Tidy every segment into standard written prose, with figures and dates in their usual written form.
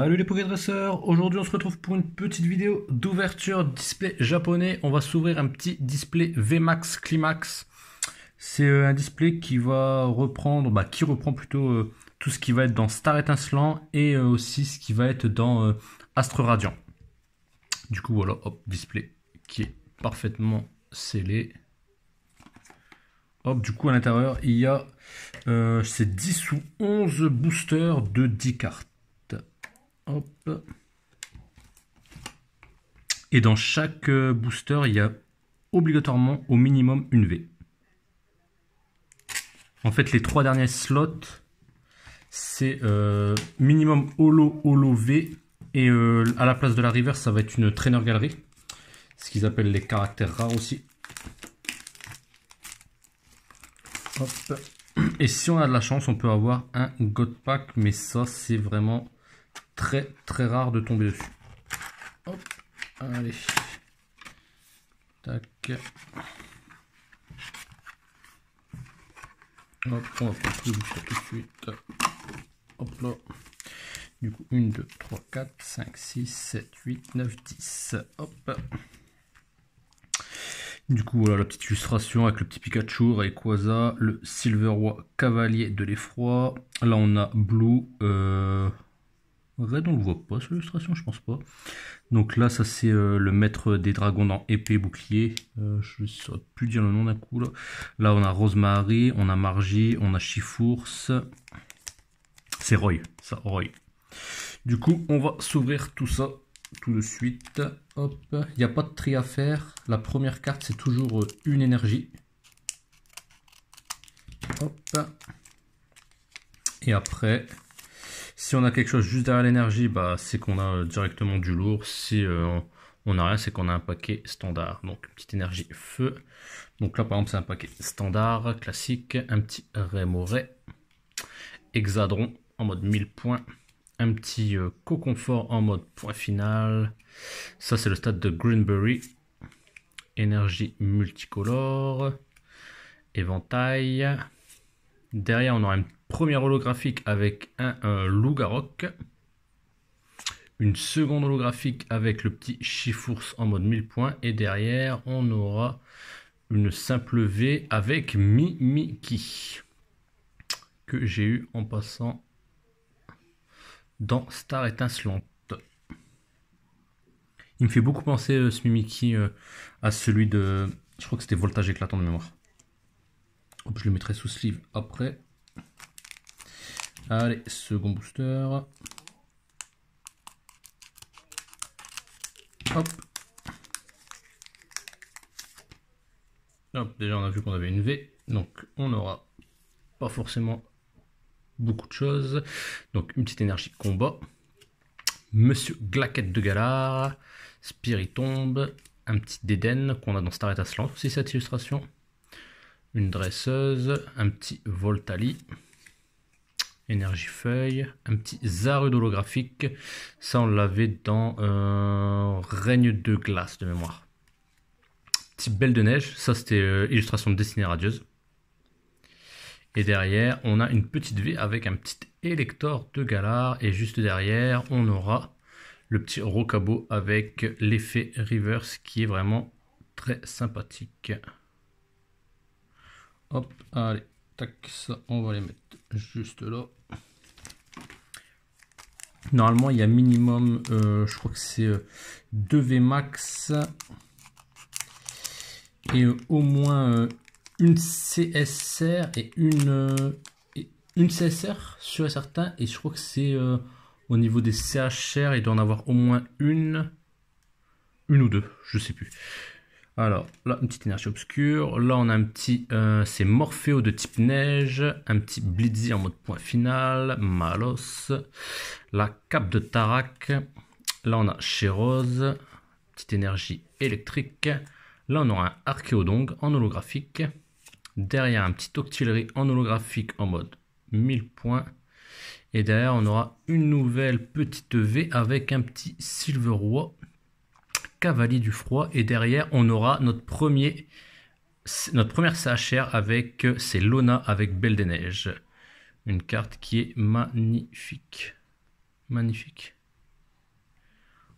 Salut les Pokédresseurs, aujourd'hui on se retrouve pour une petite vidéo d'ouverture display japonais. On va s'ouvrir un petit display VMAX Climax. C'est un display qui va reprendre, qui reprend plutôt tout ce qui va être dans Star Étincelant et aussi ce qui va être dans Astre Radiant. Du coup voilà, hop, display qui est parfaitement scellé. Hop, du coup à l'intérieur il y a c'est 10 ou 11 boosters de 10 cartes. Hop. Et dans chaque booster, il y a obligatoirement au minimum une V. En fait, les 3 derniers slots, c'est minimum holo V. Et à la place de la reverse, ça va être une trainer galerie. Ce qu'ils appellent les caractères rares aussi. Hop. Et si on a de la chance, on peut avoir un God Pack. Mais ça, c'est vraiment très rare de tomber dessus. Hop, allez. Tac. Hop, on va faire tout de suite. Hop là. Du coup, 1, 2, 3, 4, 5, 6, 7, 8, 9, 10. Hop. Du coup, voilà la petite illustration avec le petit Pikachu, Rayquaza, le Silveroi Cavalier de l'Effroi. Là, on a Blue. Red, on le voit pas sur l'illustration, je pense pas. Donc là, ça c'est le maître des dragons dans épée bouclier. Je ne saurais plus dire le nom d'un coup là. Là, on a Rosemary, on a Margie, on a Chifours. C'est Roy, ça, Roy. Du coup, on va s'ouvrir tout ça tout de suite. Hop, il n'y a pas de tri à faire. La première carte, c'est toujours une énergie. Hop. Et après, si on a quelque chose juste derrière l'énergie, c'est qu'on a directement du lourd. Si on n'a rien, c'est qu'on a un paquet standard. Donc, petite énergie feu. Donc là, par exemple, c'est un paquet standard, classique. Un petit Remoray. Hexadron en mode 1000 points. Un petit Coconfort en mode point final. Ça, c'est le stade de Greenberry. Énergie multicolore. Éventail. Derrière, on aura une première holographique avec un Lougarok. Une seconde holographique avec le petit Chifours en mode 1000 points. Et derrière, on aura une simple V avec Mimikyu. Que j'ai eu en passant dans Star Étincelante. Il me fait beaucoup penser ce Mimikyu à celui de... Je crois que c'était Voltage éclatant de mémoire. Hop, je le mettrai sous sleeve après. Allez, second booster. Hop. Hop, déjà on a vu qu'on avait une V. Donc on n'aura pas forcément beaucoup de choses. Donc une petite énergie combat. Monsieur Glaquette de Galar. Spiritombe. Un petit Déden qu'on a dans Star Étincelant aussi cette illustration. Une dresseuse. Un petit Voltali. Énergie feuille, un petit Zarud holographique, ça on l'avait dans Règne de glace de mémoire. Petit Belle de neige, ça c'était illustration de Destinée radieuse. Et derrière on a une petite V avec un petit Elector de Galar. Et juste derrière on aura le petit Rocabo avec l'effet reverse qui est vraiment très sympathique. Hop, allez, tac, ça on va les mettre juste là. Normalement, il y a minimum, je crois que c'est 2 VMAX et au moins une CSR et une CSR sur et certain. Et je crois que c'est au niveau des CHR, il doit en avoir au moins une ou deux, je sais plus. Alors là, une petite énergie obscure. Là, on a un petit, c'est Morpheo de type neige. Un petit Blitzy en mode point final. Malos. La cape de Tarak. Là, on a Chérose. Petite énergie électrique. Là, on aura un Archéodong en holographique. Derrière, un petit Octillery en holographique en mode 1000 points. Et derrière, on aura une nouvelle petite V avec un petit Silveroi. Cavalier du froid. Et derrière on aura notre première CHR avec c'est Lona avec Belle des Neiges, une carte qui est magnifique.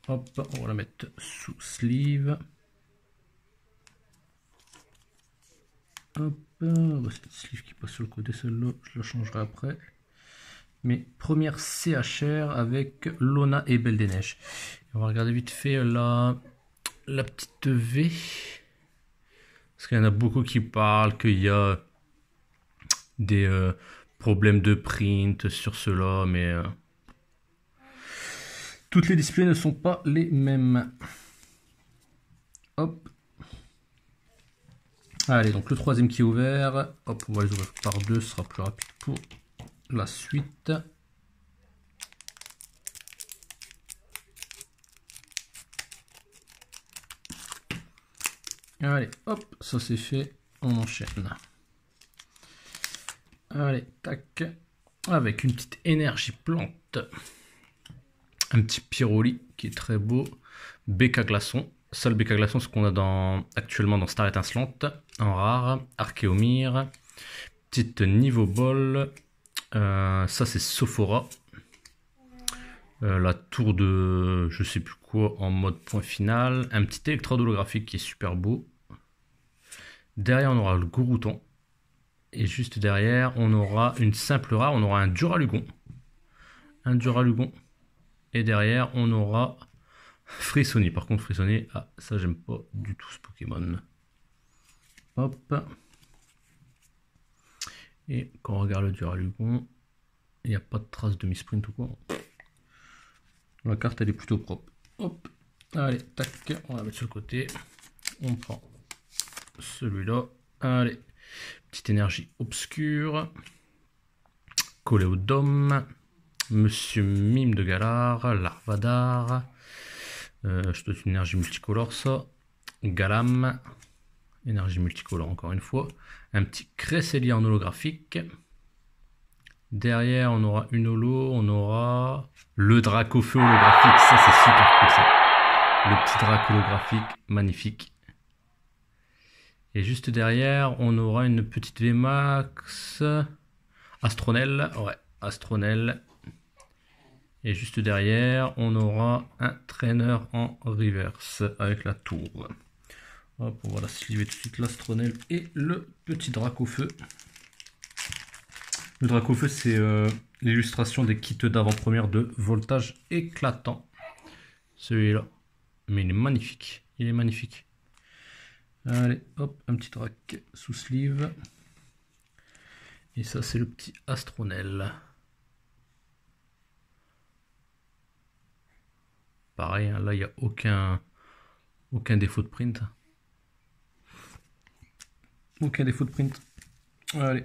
Hop, on va la mettre sous sleeve. Hop, c'est une sleeve qui passe sur le côté, celle-là, je la changerai après. Mais première CHR avec Lona et Belle des Neiges. On va regarder vite fait la petite V. Parce qu'il y en a beaucoup qui parlent qu'il y a des problèmes de print sur cela, mais toutes les displays ne sont pas les mêmes. Hop. Allez, donc le troisième qui est ouvert. Hop, on va les ouvrir par deux, ce sera plus rapide pour la suite. Allez, hop, ça c'est fait, on enchaîne. Allez, tac, avec une petite énergie plante. Un petit Pyroli qui est très beau. BK Glaçon. Ça, le BK Glaçon, ce qu'on a actuellement dans Star Étincelante. En rare. Archéomir. Petite Niveau Ball. Ça, c'est Sophora. La tour de je sais plus quoi en mode point final. Un petit électrode holographique qui est super beau. Derrière, on aura le Gourouton. Et juste derrière, on aura une simple rare. On aura un Duralugon. Un Duralugon. Et derrière, on aura Frissoni. Par contre, Frissoni, ah, ça, j'aime pas du tout ce Pokémon. Hop. Et quand on regarde le Duralugon, il n'y a pas de trace de misprint ou quoi. La carte, elle est plutôt propre. Hop. Allez, tac. On va mettre sur le côté. On prend celui-là. Allez. Petite énergie obscure. Coléodome. Monsieur Mime de Galar, Larvadar, je dois une énergie multicolore ça, Galam, énergie multicolore encore une fois, un petit Cresselia en holographique, derrière on aura une holo, on aura le Dracofeu holographique, ça c'est super cool ça, le petit Drac holographique, magnifique, et juste derrière on aura une petite VMAX, Astronel, ouais, Astronel. Et juste derrière, on aura un trainer en reverse avec la tour. Hop, on va la sliver tout de suite, l'Astronel et le petit Dracofeu. Le Dracofeu, c'est l'illustration des kits d'avant-première de Voltage Éclatant. Celui-là. Mais il est magnifique. Il est magnifique. Allez, hop, un petit Drac sous sleeve. Et ça, c'est le petit Astronel. Pareil, hein, là il n'y a aucun défaut de print. Aucun défaut de print. Allez,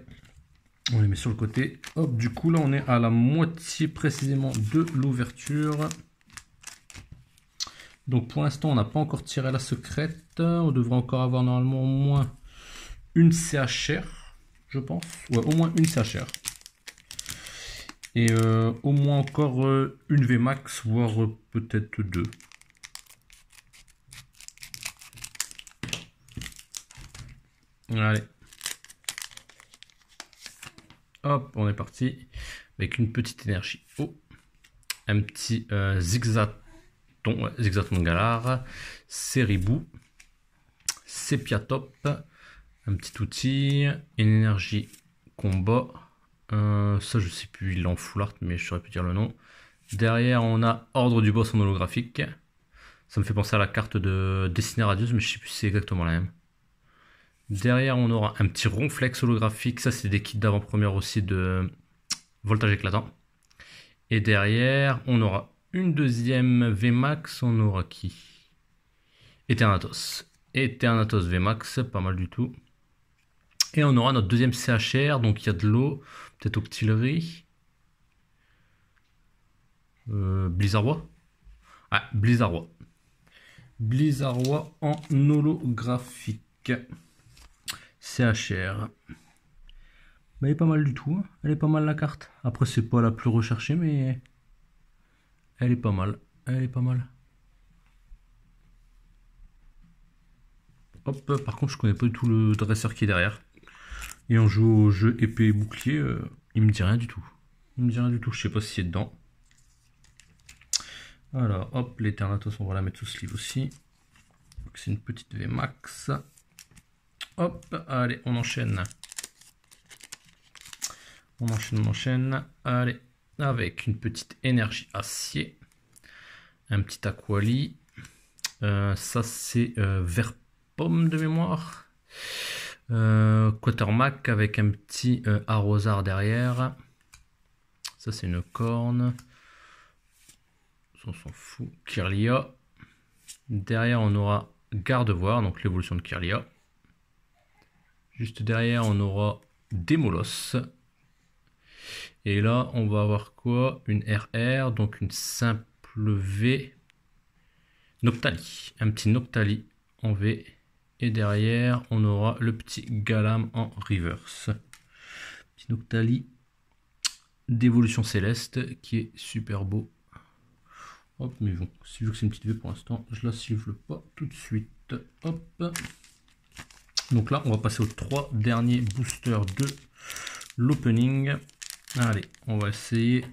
on les met sur le côté. Hop, du coup là on est à la moitié précisément de l'ouverture. Donc pour l'instant on n'a pas encore tiré la secrète. On devrait encore avoir normalement au moins une CHR, je pense. Ouais, au moins une CHR. Et au moins encore une VMAX, voire peut-être deux. Allez. Hop, on est parti. Avec une petite énergie. Oh. Un petit Zigzaton Galar. Seribou. Sepiatop. Un petit outil. Une énergie combat. Ça je sais plus, il est en full art mais je saurais plus dire le nom. Derrière on a Ordre du Boss en holographique. Ça me fait penser à la carte de Destinée Radieuse mais je sais plus si c'est exactement la même. Derrière on aura un petit Ronflex holographique. Ça c'est des kits d'avant-première aussi de Voltage Éclatant. Et derrière on aura une deuxième VMAX. On aura qui? Eternatus. Eternatus VMAX, pas mal du tout. Et on aura notre deuxième CHR, donc il y a de l'eau, peut-être Octillerie. Blizzardroid. Ah, Blizzardroid. Blizzardroid en holographique. CHR. Mais elle est pas mal du tout, hein. Elle est pas mal la carte. Après, c'est pas la plus recherchée, mais elle est pas mal. Elle est pas mal. Hop, par contre, je connais pas du tout le dresseur qui est derrière. Et on joue au jeu épée et bouclier, il me dit rien du tout. Il me dit rien du tout, je sais pas si c'est dedans. Alors, hop, l'Eternatus, on va la mettre sous sleeve aussi. C'est une petite VMAX. Hop, allez, on enchaîne. On enchaîne. Allez, avec une petite énergie acier. Un petit Aquali. Ça, c'est vert pomme de mémoire. Quatermack avec un petit arrosard derrière. Ça, c'est une corne. On s'en fout. Kirlia. Derrière, on aura Gardevoir, donc l'évolution de Kirlia. Juste derrière, on aura Démolos. Et là, on va avoir quoi? Une RR, donc une simple V. Noctali. Un petit Noctali en V. Et derrière, on aura le petit Galam en reverse. Petit Noctali d'évolution céleste qui est super beau. Hop, mais bon, si vu que c'est une petite V pour l'instant, je la siffle pas tout de suite. Hop. Donc là, on va passer aux 3 derniers boosters de l'opening. Allez, on va essayer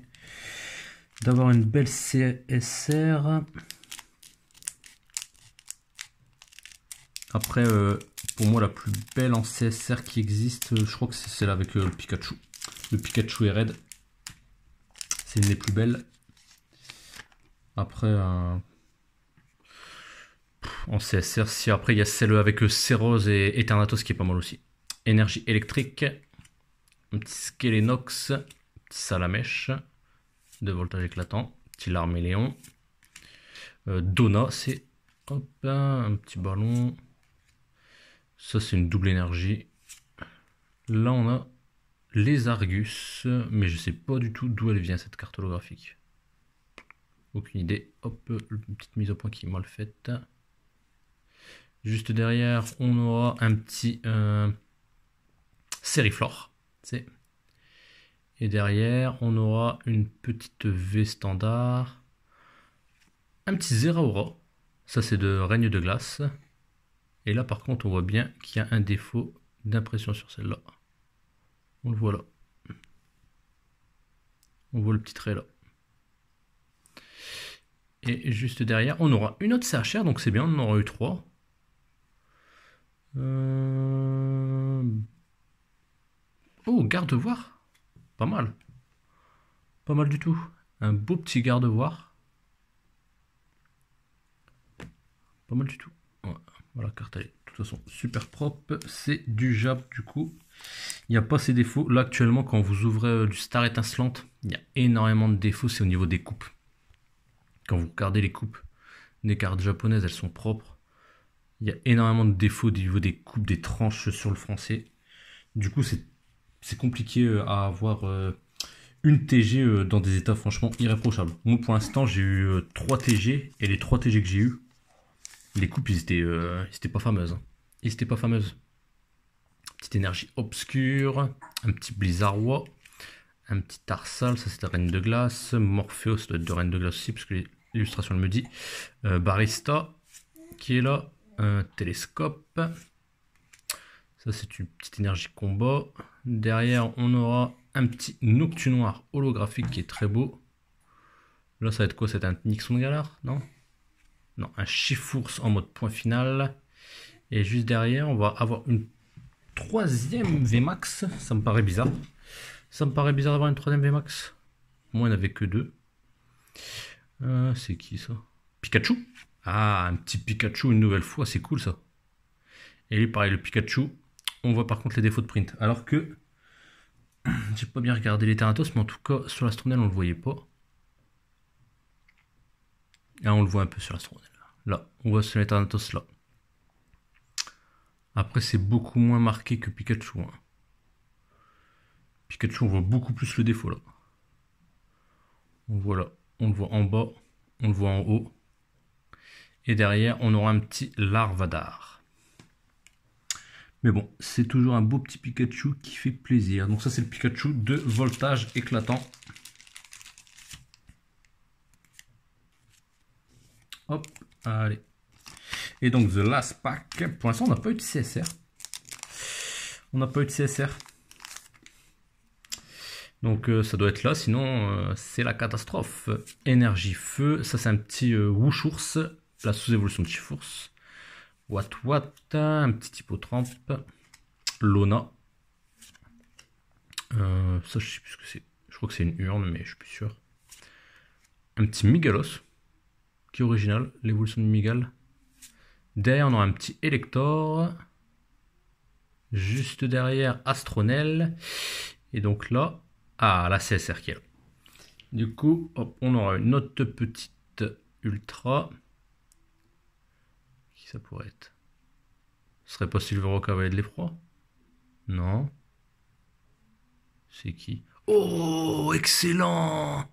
d'avoir une belle CSR. Après, pour moi, la plus belle en CSR qui existe, je crois que c'est celle avec le Pikachu. Le Pikachu est raid. C'est une des plus belles. Après, en CSR, si après il y a celle avec Cérose et Eternatus qui est pas mal aussi. Énergie électrique. Un petit Skelenox. Un petit Salamèche. De voltage éclatant. Petit Larméléon. Donna, c'est hop, un petit ballon. Ça, c'est une double énergie. Là, on a les Argus. Mais je sais pas du tout d'où elle vient cette carte holographique. Aucune idée. Hop, une petite mise au point qui est mal faite. Juste derrière, on aura un petit Sériflore. Et derrière, on aura une petite V standard. Un petit Zeraora. Ça, c'est de Règne de Glace. Et là, par contre, on voit bien qu'il y a un défaut d'impression sur celle-là. On le voit là. On voit le petit trait là. Et juste derrière, on aura une autre CHR, donc c'est bien, on en aura eu 3. Oh, Gardevoir. Pas mal. Pas mal du tout. Un beau petit Gardevoir. Pas mal du tout. Ouais. Voilà, carte elle est de toute façon super propre. C'est du Jab du coup. Il n'y a pas ces défauts. Là actuellement, quand vous ouvrez du Star étincelante, il y a énormément de défauts, c'est au niveau des coupes. Quand vous regardez les coupes des cartes japonaises, elles sont propres. Il y a énormément de défauts au niveau des coupes, des tranches sur le français. Du coup, c'est compliqué à avoir une TG dans des états franchement irréprochables. Moi, pour l'instant, j'ai eu 3 TG. Et les 3 TG que j'ai eu, les coupes, ils étaient pas fameuses. Ils étaient pas fameuses. Petite énergie obscure. Un petit Blizzardwa. Un petit Tarsal, ça c'est de Reine de Glace. Morpheus, ça doit être de Reine de Glace aussi, parce que l'illustration le dit. Barista, qui est là. Un télescope. Ça c'est une petite énergie combat. Derrière, on aura un petit Noctunoir holographique qui est très beau. Là, ça va être quoi? C'est un Nixon Galar? Non? Non, un Chifours en mode point final. Et juste derrière, on va avoir une 3e VMAX. Ça me paraît bizarre. Ça me paraît bizarre d'avoir une 3e VMAX. Moi, il n'y en avait que 2. C'est qui ça? Pikachu? Ah, un petit Pikachu une nouvelle fois, c'est cool ça. Et lui, pareil, le Pikachu. On voit par contre les défauts de print. Alors que, j'ai pas bien regardé les Thanatos, mais en tout cas, sur l'Astronel, on le voyait pas. Là, on le voit un peu sur l'Astronel. Là, on voit sur les Thanatos là. Après, c'est beaucoup moins marqué que Pikachu. Hein. Pikachu, on voit beaucoup plus le défaut là. On voit là, on le voit en bas, on le voit en haut. Et derrière, on aura un petit Larvadar. Mais bon, c'est toujours un beau petit Pikachu qui fait plaisir. Donc ça, c'est le Pikachu de voltage éclatant. Hop, allez. Et donc, The Last Pack. Pour l'instant, on n'a pas eu de CSR. On n'a pas eu de CSR. Donc ça doit être là, sinon c'est la catastrophe. Énergie feu, ça c'est un petit Wushours, la sous-évolution de Chifours. What, un petit Hippotrampe. Lona. Ça je sais plus ce que c'est. Je crois que c'est une urne, mais je suis plus sûr. Un petit Migalos, qui est original, l'évolution de Migal. Derrière on aura un petit Elector. Juste derrière Astronel. Et donc là, la CSR qui est là. Du coup, hop, on aura une autre petite Ultra. Qui ça pourrait être? Ce serait pas Silvero Cavalier de l'Effroi? Non. C'est qui? Oh, excellent!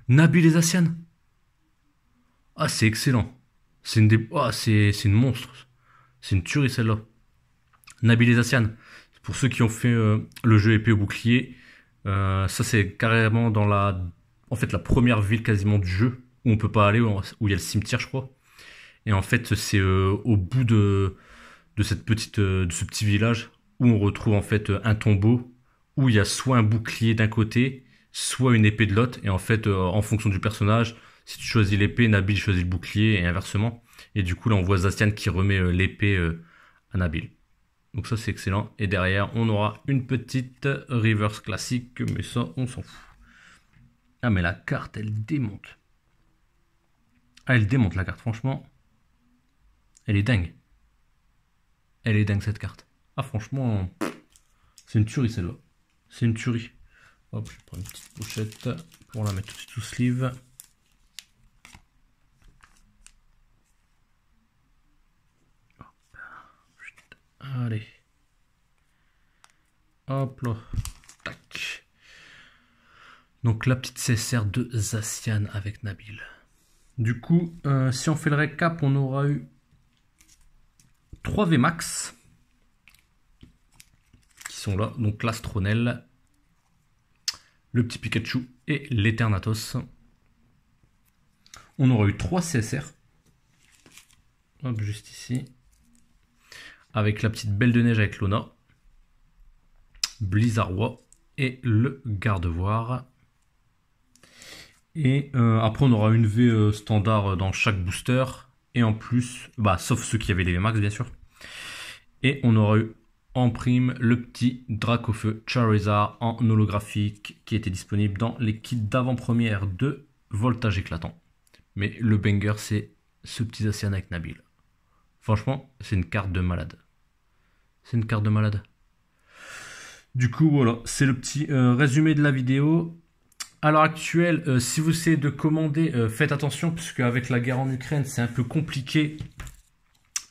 Nabil et Zacian. Ah, c'est excellent. C'est une monstre. C'est une tuerie celle-là. Nabil et Zacian. Pour ceux qui ont fait le jeu épée au bouclier, ça c'est carrément dans la première ville quasiment du jeu où on peut pas aller, où il y a le cimetière je crois. Et en fait c'est au bout de ce petit village où on retrouve en fait un tombeau où il y a soit un bouclier d'un côté, soit une épée de l'autre. Et en fait en fonction du personnage, si tu choisis l'épée, Nabil choisit le bouclier et inversement. Et du coup là on voit Zacian qui remet l'épée à Nabil. Donc ça c'est excellent. Et derrière on aura une petite reverse classique, mais ça on s'en fout. Ah mais la carte elle démonte. Ah elle démonte la carte, franchement. Elle est dingue. Elle est dingue cette carte. Ah franchement, c'est une tuerie celle-là. C'est une tuerie. Hop, je prends une petite pochette pour la mettre tout de suite sous sleeve. Allez. Hop là. Tac. Donc la petite CSR de Zacian avec Nabil. Du coup, si on fait le récap, on aura eu 3 VMAX qui sont là. Donc l'Astronel, le petit Pikachu et l'Eternatus. On aura eu 3 CSR. Hop, juste ici. Avec la petite Belle de Neige avec Lona, Blizzardwa et le Gardevoir. Et après on aura une V standard dans chaque booster. Et en plus, sauf ceux qui avaient les VMAX bien sûr. Et on aura eu en prime le petit Dracofeu Charizard en holographique qui était disponible dans les kits d'avant-première de Voltage Éclatant. Mais le banger c'est ce petit Zacian avec Nabil. Franchement, c'est une carte de malade. C'est une carte de malade. Du coup, voilà, c'est le petit résumé de la vidéo. À l'heure actuelle, si vous essayez de commander, faites attention, puisque avec la guerre en Ukraine, c'est un peu compliqué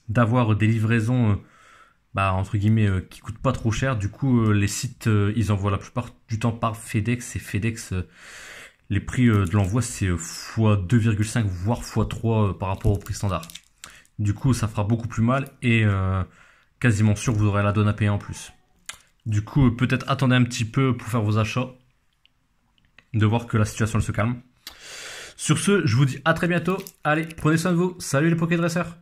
d'avoir des livraisons, entre guillemets, qui coûtent pas trop cher. Du coup, les sites, ils envoient la plupart du temps par FedEx. Et FedEx, les prix de l'envoi, c'est x2,5, voire x3 par rapport au prix standard. Du coup, ça fera beaucoup plus mal et quasiment sûr que vous aurez la donne à payer en plus. Du coup, peut-être attendez un petit peu pour faire vos achats, de voir que la situation elle se calme. Sur ce, je vous dis à très bientôt. Allez, prenez soin de vous. Salut les Pokédresseurs.